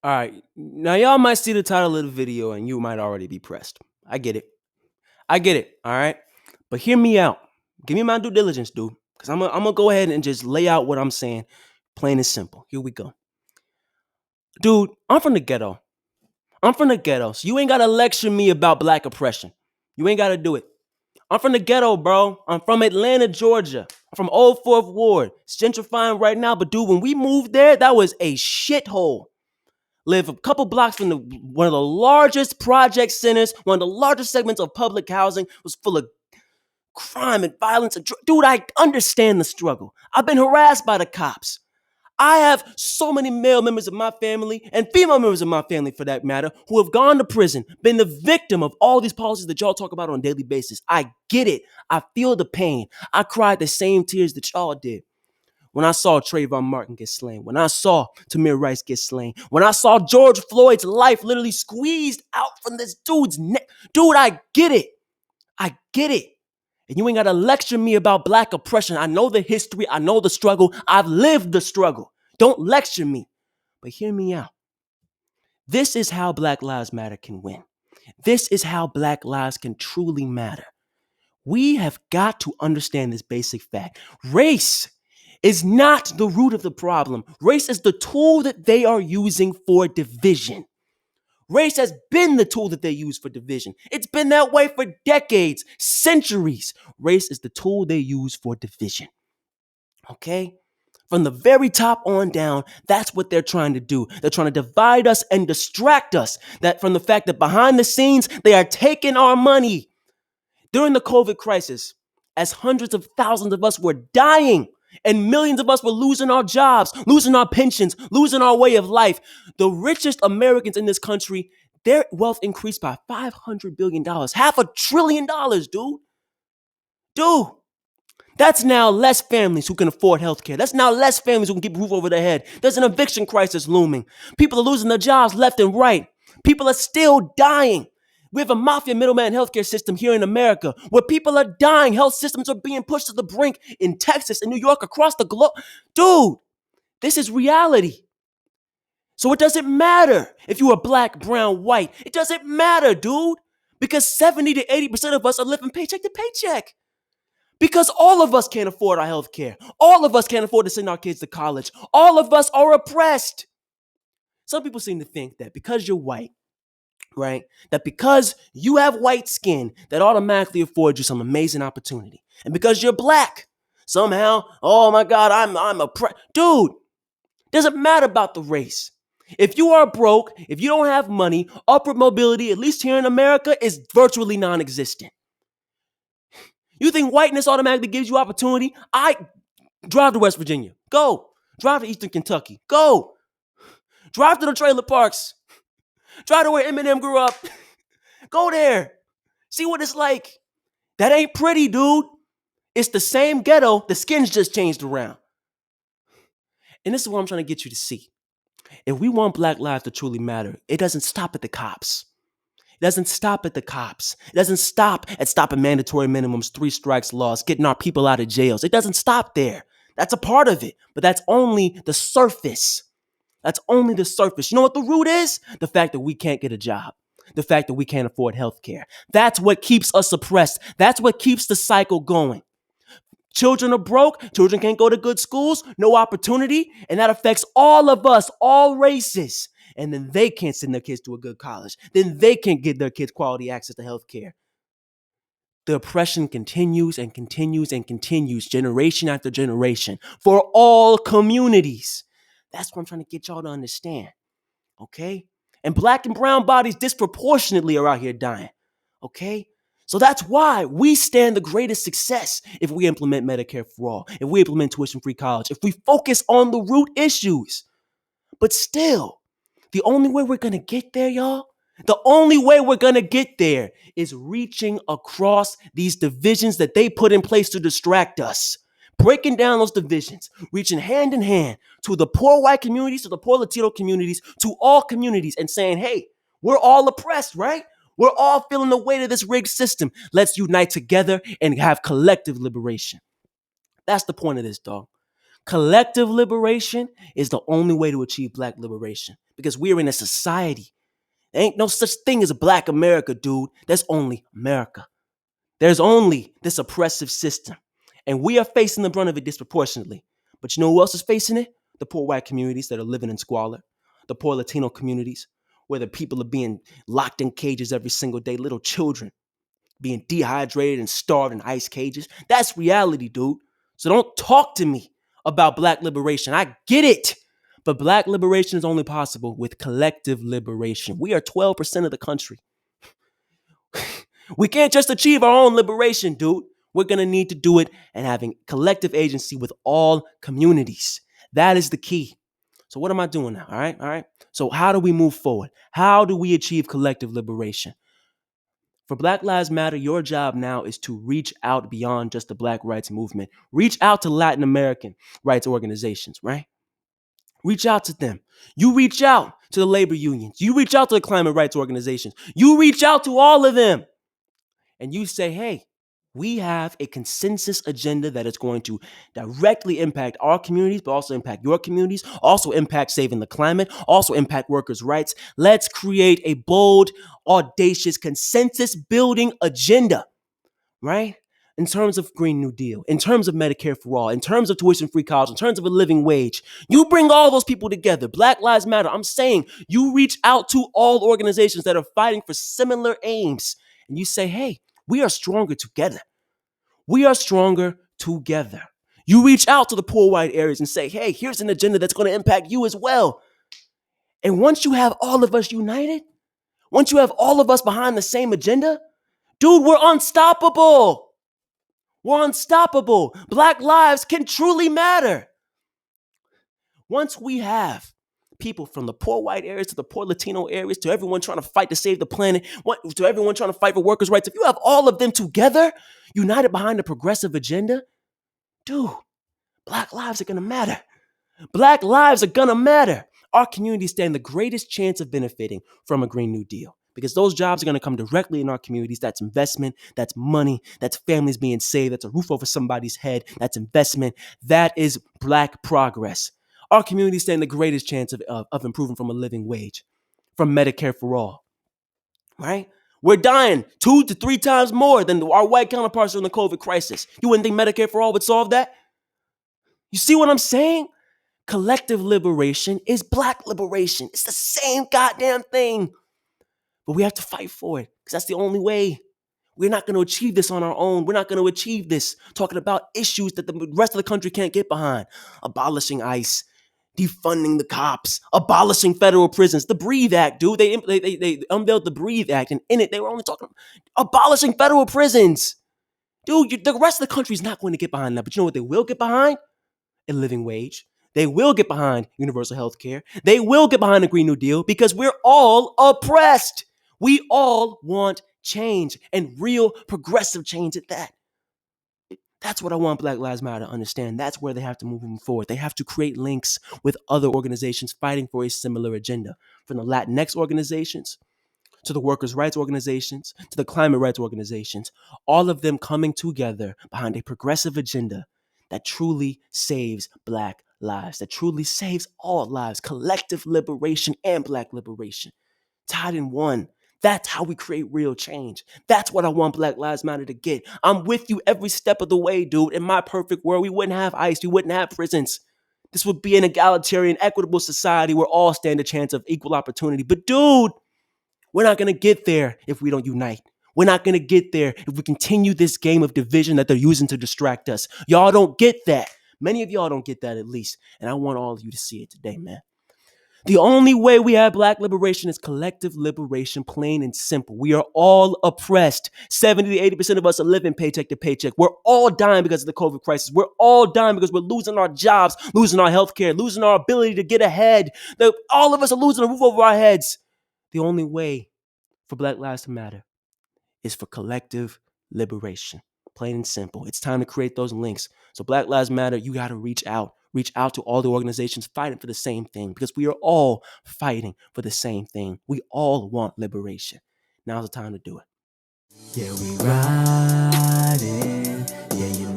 All right. Now, y'all might see the title of the video and you might already be pressed. I get it. I get it. All right. But hear me out. Give me my due diligence, dude. Because I'm going to go ahead and just lay out what I'm saying. Plain and simple. Here we go. Dude, I'm from the ghetto. I'm from the ghetto. So you ain't got to lecture me about black oppression. You ain't got to do it. I'm from the ghetto, bro. I'm from Atlanta, Georgia. I'm from Old Fourth Ward. It's gentrifying right now. But dude, when we moved there, that was a shithole. Live a couple blocks from one of the largest project centers, one of the largest segments of public housing, was full of crime and violence. Dude, I understand the struggle. I've been harassed by the cops. I have so many male members of my family and female members of my family, for that matter, who have gone to prison, been the victim of all these policies that y'all talk about on a daily basis. I get it. I feel the pain. I cried the same tears that y'all did. When I saw Trayvon Martin get slain, when I saw Tamir Rice get slain, when I saw George Floyd's life literally squeezed out from this dude's neck. Dude, I get it. I get it. And you ain't got to lecture me about black oppression. I know the history. I know the struggle. I've lived the struggle. Don't lecture me. But hear me out. This is how Black Lives Matter can win. This is how Black lives can truly matter. We have got to understand this basic fact. Race is not the root of the problem. Race is the tool that they are using for division. Race has been the tool that they use for division. It's been that way for decades, centuries. Race is the tool they use for division. Okay? From the very top on down, that's what they're trying to do. They're trying to divide us and distract us that from the fact that behind the scenes, they are taking our money. During the COVID crisis, as hundreds of thousands of us were dying and millions of us were losing our jobs, losing our pensions, losing our way of life, the richest Americans in this country, their wealth increased by $500 billion, $500 billion, dude. Dude, that's now less families who can afford healthcare. That's now less families who can keep a roof over their head. There's an eviction crisis looming. People are losing their jobs left and right. People are still dying. We have a mafia middleman healthcare system here in America where people are dying. Health systems are being pushed to the brink in Texas, in New York, across the globe. Dude, this is reality. So it doesn't matter if you are black, brown, white. It doesn't matter, dude, because 70 to 80% of us are living paycheck to paycheck. Because all of us can't afford our health care. All of us can't afford to send our kids to college. All of us are oppressed. Some people seem to think that because you're white, right, that because you have white skin, that automatically affords you some amazing opportunity. And because you're black, somehow, oh my God, I'm oppressed. Dude, doesn't matter about the race. If you are broke, if you don't have money, upward mobility, at least here in America, is virtually non-existent. You think whiteness automatically gives you opportunity? I drive to West Virginia. Go. Drive to Eastern Kentucky. Go. Drive to the trailer parks. Drive to where Eminem grew up. Go there. See what it's like. That ain't pretty, dude. It's the same ghetto. The skin's just changed around. And this is what I'm trying to get you to see. If we want black lives to truly matter, it doesn't stop at the cops. It doesn't stop at the cops. It doesn't stop at stopping mandatory minimums, 3 strikes laws, getting our people out of jails. It doesn't stop there. That's a part of it, but that's only the surface. That's only the surface. You know what the root is? The fact that we can't get a job. The fact that we can't afford health care. That's what keeps us oppressed. That's what keeps the cycle going. Children are broke. Children can't go to good schools. No opportunity. And that affects all of us, all races. And then they can't send their kids to a good college. Then they can't get their kids quality access to health care. The oppression continues and continues and continues, generation after generation, for all communities. That's what I'm trying to get y'all to understand, okay? And black and brown bodies disproportionately are out here dying, okay? So that's why we stand the greatest success if we implement Medicare for all, if we implement tuition-free college, if we focus on the root issues. But still, the only way we're going to get there, y'all, the only way we're going to get there is reaching across these divisions that they put in place to distract us. Breaking down those divisions, reaching hand in hand to the poor white communities, to the poor Latino communities, to all communities and saying, hey, we're all oppressed, right? We're all feeling the weight of this rigged system. Let's unite together and have collective liberation. That's the point of this, dog. Collective liberation is the only way to achieve black liberation. because we're in a society. There ain't no such thing as a black America, dude. There's only America. There's only this oppressive system. And we are facing the brunt of it disproportionately. But you know who else is facing it? The poor white communities that are living in squalor, the poor Latino communities where the people are being locked in cages every single day, little children being dehydrated and starved in ice cages. That's reality, dude. So don't talk to me about black liberation. I get it. But black liberation is only possible with collective liberation. We are 12% of the country. We can't just achieve our own liberation, dude. We're going to need to do it and having collective agency with all communities. That is the key. So what am I doing now? All right. So how do we move forward? How do we achieve collective liberation? For Black Lives Matter, your job now is to reach out beyond just the Black rights movement. Reach out to Latin American rights organizations, right? Reach out to them. You reach out to the labor unions. You reach out to the climate rights organizations. You reach out to all of them. And you say, hey, we have a consensus agenda that is going to directly impact our communities, but also impact your communities, also impact saving the climate, also impact workers' rights. Let's create a bold, audacious, consensus building agenda, right? In terms of Green New Deal, in terms of Medicare for All, in terms of tuition-free college, in terms of a living wage. You bring all those people together. Black Lives Matter. I'm saying you reach out to all organizations that are fighting for similar aims, and you say, hey, we are stronger together. We are stronger together. You reach out to the poor white areas and say, hey, here's an agenda that's going to impact you as well. And once you have all of us united, once you have all of us behind the same agenda, dude, we're unstoppable. We're unstoppable. Black lives can truly matter. Once we have people from the poor white areas to the poor Latino areas to everyone trying to fight to save the planet, to everyone trying to fight for workers' rights, if you have all of them together, united behind a progressive agenda, dude, Black lives are going to matter. Black lives are going to matter. Our communities stand the greatest chance of benefiting from a Green New Deal because those jobs are going to come directly in our communities. That's investment, that's money, that's families being saved, that's a roof over somebody's head, that's investment. That is Black progress. Our communities stand the greatest chance of improving from a living wage, from Medicare for All, right? We're dying 2 to 3 times more than our white counterparts during the COVID crisis. You wouldn't think Medicare for All would solve that? You see what I'm saying? Collective liberation is Black liberation. It's the same goddamn thing. But we have to fight for it because that's the only way. We're not going to achieve this on our own. We're not going to achieve this talking about issues that the rest of the country can't get behind. Abolishing ICE, defunding the cops, abolishing federal prisons. The Breathe Act, dude. They unveiled the Breathe Act, and in it, they were only talking about abolishing federal prisons. Dude, the rest of the country is not going to get behind that. But you know what they will get behind? A living wage. They will get behind universal health care. They will get behind the Green New Deal because we're all oppressed. We all want change and real progressive change at that. That's what I want Black Lives Matter to understand. That's where they have to move forward. They have to create links with other organizations fighting for a similar agenda. From the Latinx organizations to the workers' rights organizations to the climate rights organizations, all of them coming together behind a progressive agenda that truly saves Black lives, that truly saves all lives, collective liberation and Black liberation, tied in one. That's how we create real change. That's what I want Black Lives Matter to get. I'm with you every step of the way, dude. In my perfect world, we wouldn't have ICE, we wouldn't have prisons. This would be an egalitarian, equitable society where all stand a chance of equal opportunity. But dude, we're not going to get there if we don't unite. We're not going to get there if we continue this game of division that they're using to distract us. Y'all don't get that. Many of y'all don't get that at least. And I want all of you to see it today, man. The only way we have Black liberation is collective liberation, plain and simple. We are all oppressed. 70 to 80% of us are living paycheck to paycheck. We're all dying because of the COVID crisis. We're all dying because we're losing our jobs, losing our health care, losing our ability to get ahead. All of us are losing a roof over our heads. The only way for Black lives to matter is for collective liberation. Plain and simple. It's time to create those links. So Black Lives Matter, you got to reach out. Reach out to all the organizations fighting for the same thing because we are all fighting for the same thing. We all want liberation. Now's the time to do it. Yeah, we riding. Yeah, you